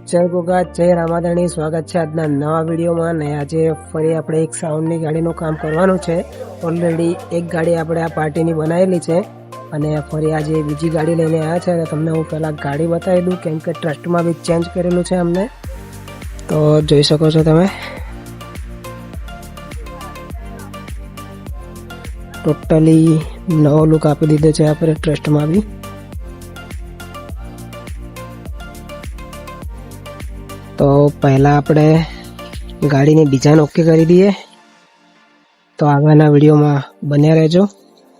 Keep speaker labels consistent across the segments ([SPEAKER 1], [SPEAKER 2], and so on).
[SPEAKER 1] જય ગોગા, જય રામાધણી. સ્વાગત છે આજના નવા વિડીયોમાં. ને આજે ફરી આપણે એક સાઉન્ડની ગાડીનું કામ કરવાનું છે. ઓલરેડી એક ગાડી આપણે આ પાર્ટીની બનાવેલી છે અને ફરી આજે બીજી ગાડી લઈને આવ્યા છે. અને તમને હું પહેલાં ગાડી બતાવી દઉં, કેમ કે ટ્રસ્ટમાં બી ચેન્જ કરેલું છે અમને. તો જોઈ શકો છો તમે, ટોટલી નવો લુક આપી દીધો છે આપણે ટ્રસ્ટમાં બી. તો પહેલાં આપણે ગાડીની ડિઝાઇન ઓકે કરી દઈએ. તો આગળના વિડીયોમાં બન્યા રહેજો.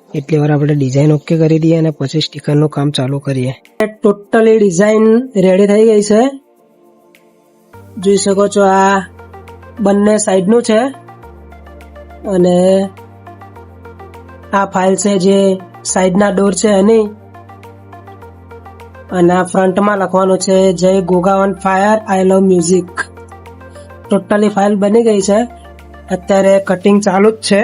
[SPEAKER 1] એટલી વાર આપણે ડિઝાઇન ઓકે કરી દઈએ અને પછી સ્ટીકરનું કામ ચાલુ કરીએ. ટોટલી ડિઝાઇન રેડી થઈ ગઈ છે. જોઈ શકો છો, આ બંને સાઈડનું છે અને આ ફાઇલ છે જે સાઈડના ડોર છે એની, અને આ ફ્રન્ટમાં લખવાનું છે જય Goga on fire, I love music. Totally file બની ગઈ છે. અત્યારે કટિંગ ચાલુ જ છે.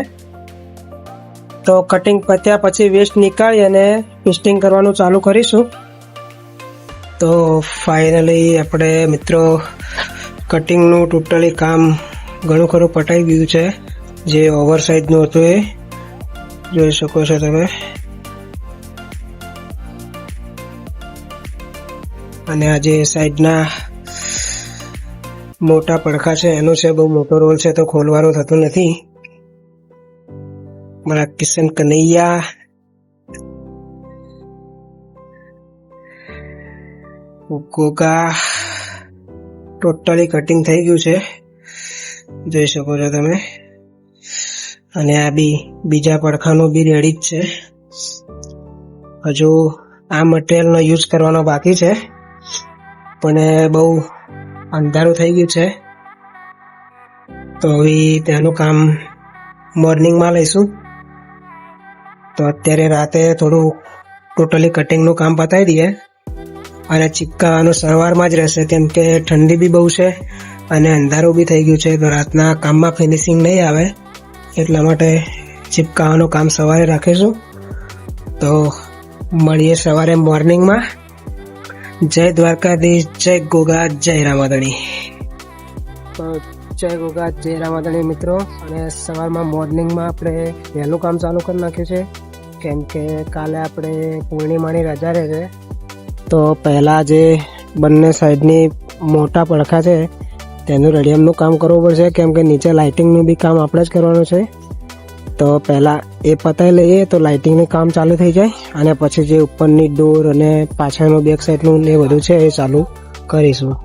[SPEAKER 1] તો કટિંગ પત્યા પછી વેસ્ટ નીકાળી અને પેસ્ટિંગ કરવાનું ચાલુ કરીશું. તો ફાઇનલી આપણે મિત્રો કટિંગનું ટોટલી કામ ઘણું ખરું પટાઈ ગયું છે. જે ઓવર સાઇઝનું હતું એ જોઈ શકો છો તમે. અને આ જે સાઈડના મોટા પડખા છે એનો છે બહુ મોટો રોલ છે, તો ખોલવાનું થતું નથી. મારા કિશન કનૈયા ગોગા ટોટલી કટિંગ થઈ ગયું છે, જોઈ શકો છો તમે. અને આ બી બીજા પડખાનું બી રેડી જ છે. હજુ આ મટીરિયલનો યુઝ કરવાનો બાકી છે, પણ બહુ અંધારું થઈ ગયું છે. તો હવે તેનું કામ મોર્નિંગમાં લઈશું. તો અત્યારે રાતે થોડું ટોટલી કટિંગનું કામ પતાવી દઈએ અને ચીપકાવાનું સવારમાં જ રહેશે, કેમ કે ઠંડી બી બહુ છે અને અંધારું બી થઈ ગયું છે. તો રાતના કામમાં ફિનિશિંગ નહીં આવે, એટલા માટે ચીપકાવાનું કામ સવારે રાખીશું. તો મળીએ સવારે મોર્નિંગમાં. જય દ્વારકાધીશ, જય ગોગા, જય રામાધણી. તો જય ગોગા, જય રામાધણી મિત્રો. અને સવારમાં મોર્નિંગમાં આપણે વહેલું કામ ચાલુ કરી નાખ્યું છે, કેમ કે કાલે આપણે પૂર્ણિમાની રજા રહેશે. તો પહેલાં જે બંને સાઈડની મોટા પડખા છે તેનું રેડિયમનું કામ કરવું પડશે, કેમ કે નીચે લાઇટિંગનું બી કામ આપણે જ કરવાનું છે. તો પહેલાં એ પતાવી લઈએ તો લાઇટિંગનું કામ ચાલુ થઈ જાય, અને પછી જે ઉપરની ડોર અને પાછળનું બેક સાઈડનું ને બધું છે એ ચાલુ કરીશું.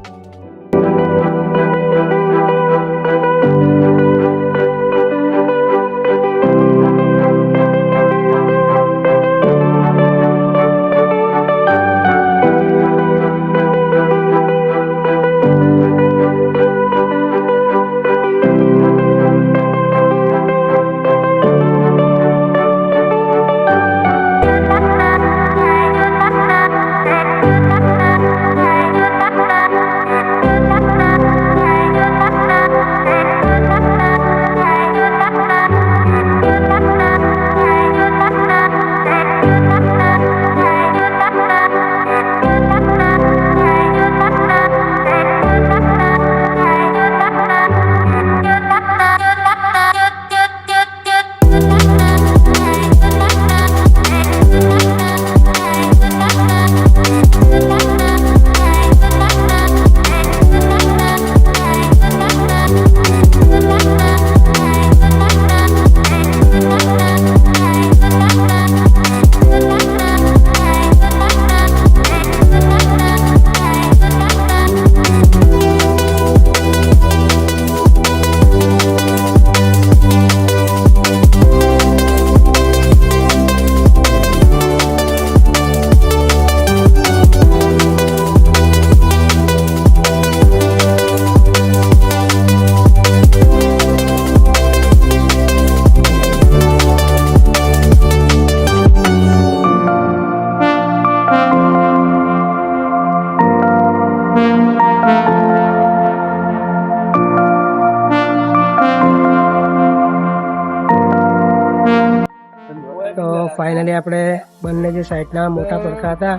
[SPEAKER 1] તો ફાઇનલી આપણે બંને જે સાઈડના મોટા પડખા હતા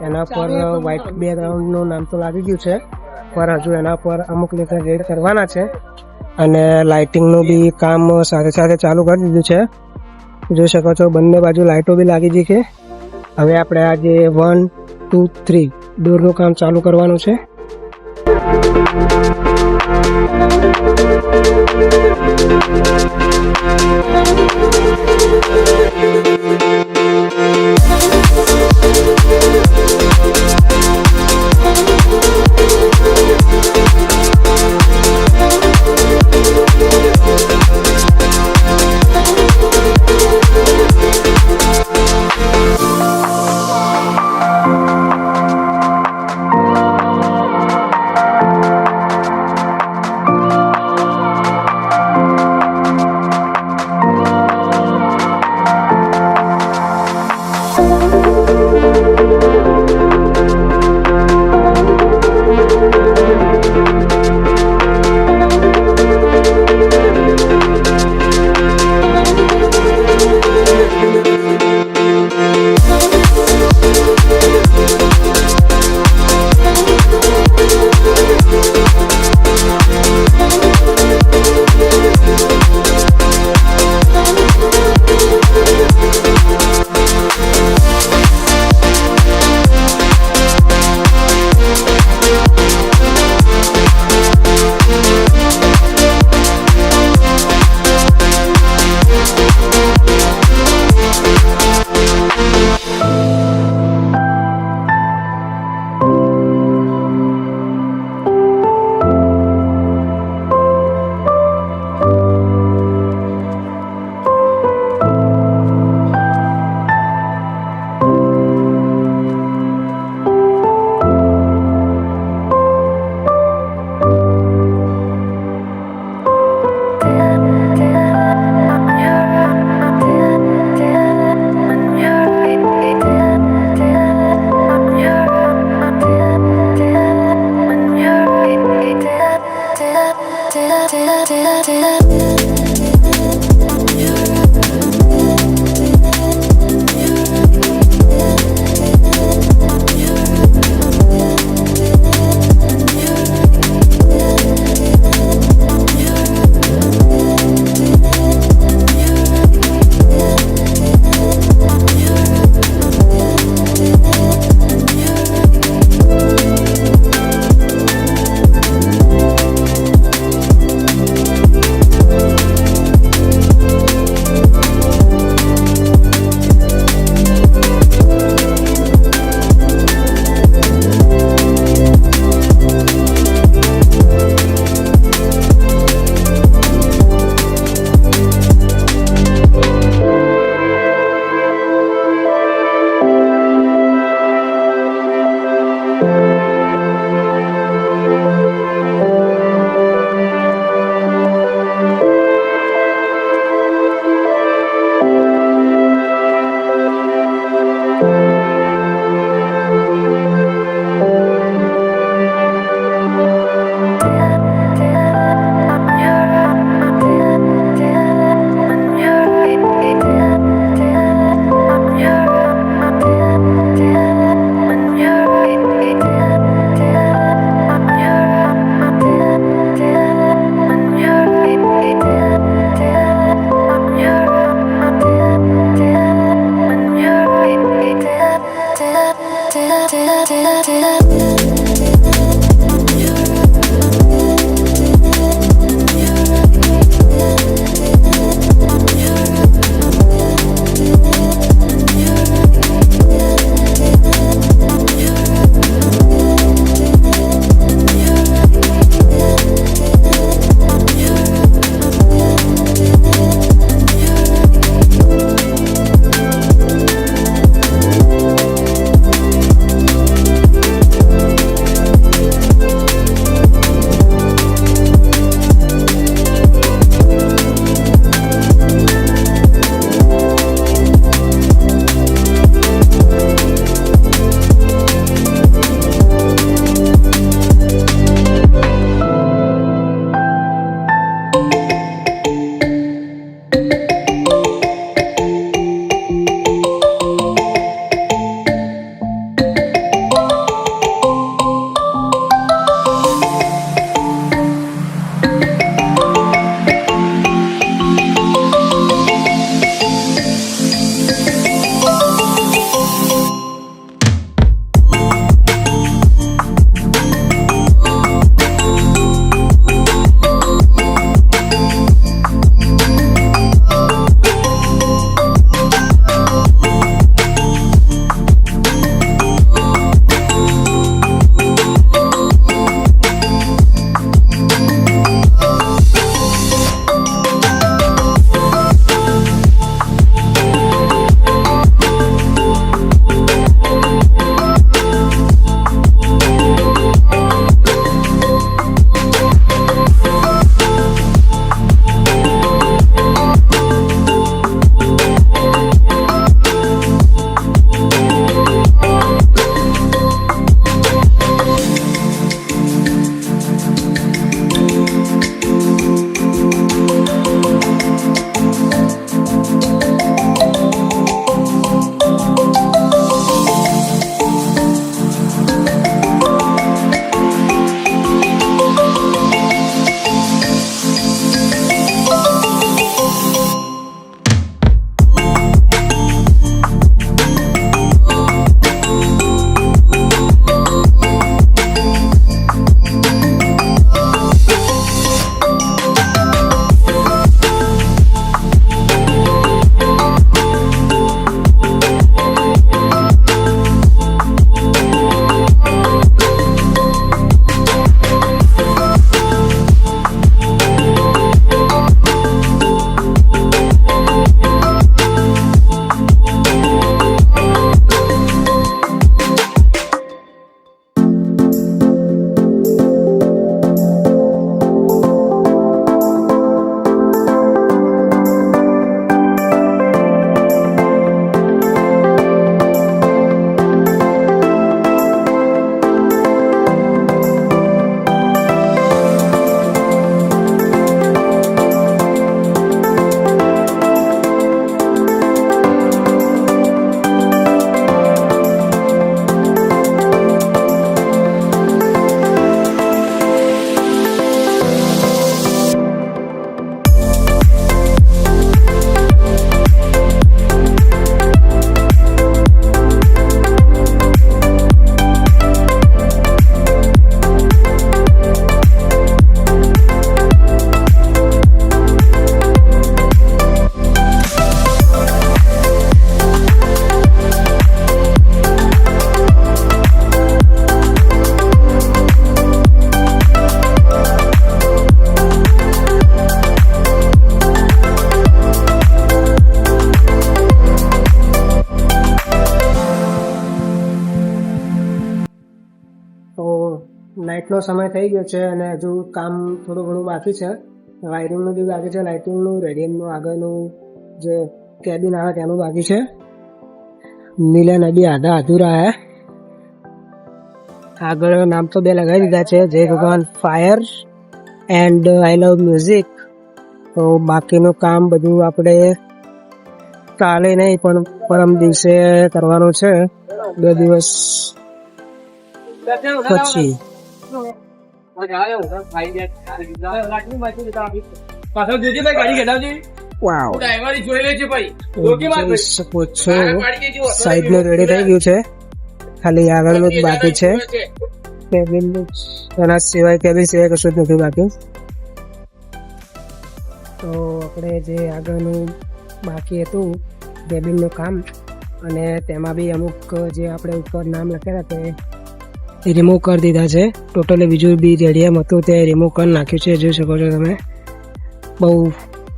[SPEAKER 1] એના પર વ્હાઇટ બેકગ્રાઉન્ડનું નામ તો લાગી ગયું છે. પર હજુ એના પર અમુક લીટર રેડ કરવાના છે અને લાઇટિંગનું બી કામ સાથે સાથે ચાલુ કરી દીધું છે. જોઈ શકો છો બંને બાજુ લાઇટો બી લાગી ગઈ છે. હવે આપણે આજે 1, 2, 3 ડોરનું કામ ચાલુ કરવાનું છે. નાઇટનો સમય થઈ ગયો છે અને હજુ કામ થોડું ઘણું બાકી છે. વાયરિંગનું બી બાકી છે, લાઇટિંગનું, રેડિયમનું આગળનું જે કેબિન આવે તેનું બાકી છે. મિલન અભી આધા અધૂરા હે. આગળ નામ તો બે લગાવી દીધા છે, જય ભગવાન fire and I love music. તો બાકીનું કામ બધું આપણે કાલે નહીં પણ પરમ દિવસે કરવાનું છે, 2 દિવસ પછી. વાવ, જોઈ શકો છો સાઈડનું રેડી થઈ ગયું છે, ખાલી આગળનું જ બાકી છે. કેબિનનું એના સિવાય કેબિન સિવાય કશું જ નથી બાકી. તો આપણે જે આગળનું બાકી હતું કેબિનનું કામ, અને તેમાં બી અમુક જે આપણે ઉપર નામ લખેલા તે રિમૂવ કરી દીધા છે. ટોટલી બીજું બી રેડિયમ હતું તે રિમૂવ કરી નાખ્યું છે, જોઈ શકો છો તમે. બહુ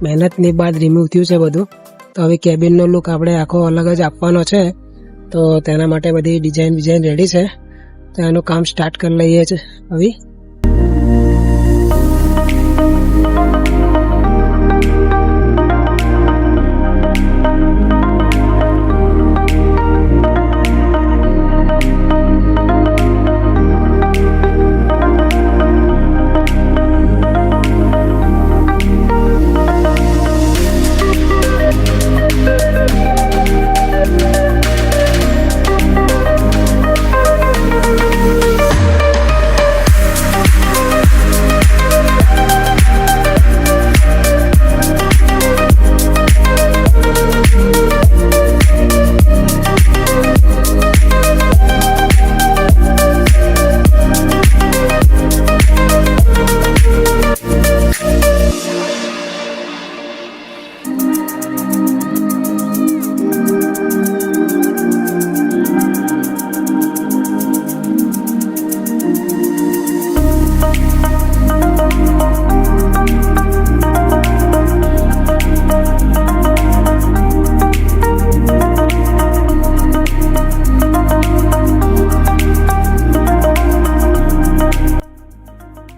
[SPEAKER 1] મહેનતની બાદ રિમૂવ થયું છે બધું. તો હવે કેબિનનો લુક આપણે આખો અલગ જ આપવાનો છે, તો તેના માટે બધી ડિઝાઇન રેડી છે. તો એનું કામ સ્ટાર્ટ કરી લઈએ છે હવે.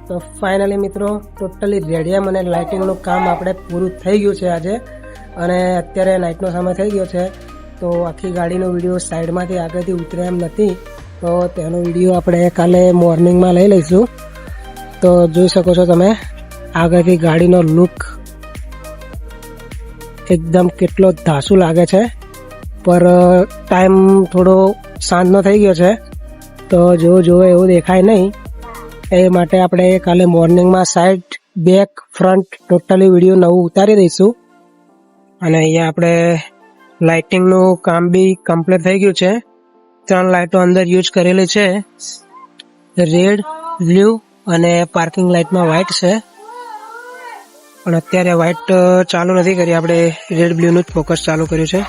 [SPEAKER 1] તો ફાઇનલી મિત્રો ટોટલી રેડિયમ અને લાઇટિંગનું કામ આપણે પૂરું થઈ ગયું છે આજે. અને અત્યારે નાઇટનો સમય થઈ ગયો છે, તો આખી ગાડીનો વિડીયો સાઈડમાંથી આગળથી ઉતરે એમ નથી, તો તેનો વિડીયો આપણે કાલે મોર્નિંગમાં લઈ લઈશું. તો જોઈ શકો છો તમે આગળથી ગાડીનો લુક એકદમ કેટલો ધાસુ લાગે છે. પર ટાઈમ થોડો સાંજનો થઈ ગયો છે, તો જો એવું દેખાય નહીં, એ માટે આપણે કાલે મોર્નિંગમાં side, back, front totally video નવું ઉતારી દઈશું. અને અહીંયા આપણે લાઇટિંગનું કામ બી કમ્પ્લીટ થઈ ગયું છે. 3 લાઇટો અંદર યુઝ કરેલી છે, રેડ, બ્લુ અને પાર્કિંગ લાઇટમાં વ્હાઇટ છે. પણ અત્યારે વ્હાઇટ ચાલુ નથી કરી, આપણે રેડ બ્લુનું જ ફોકસ ચાલુ કર્યું છે.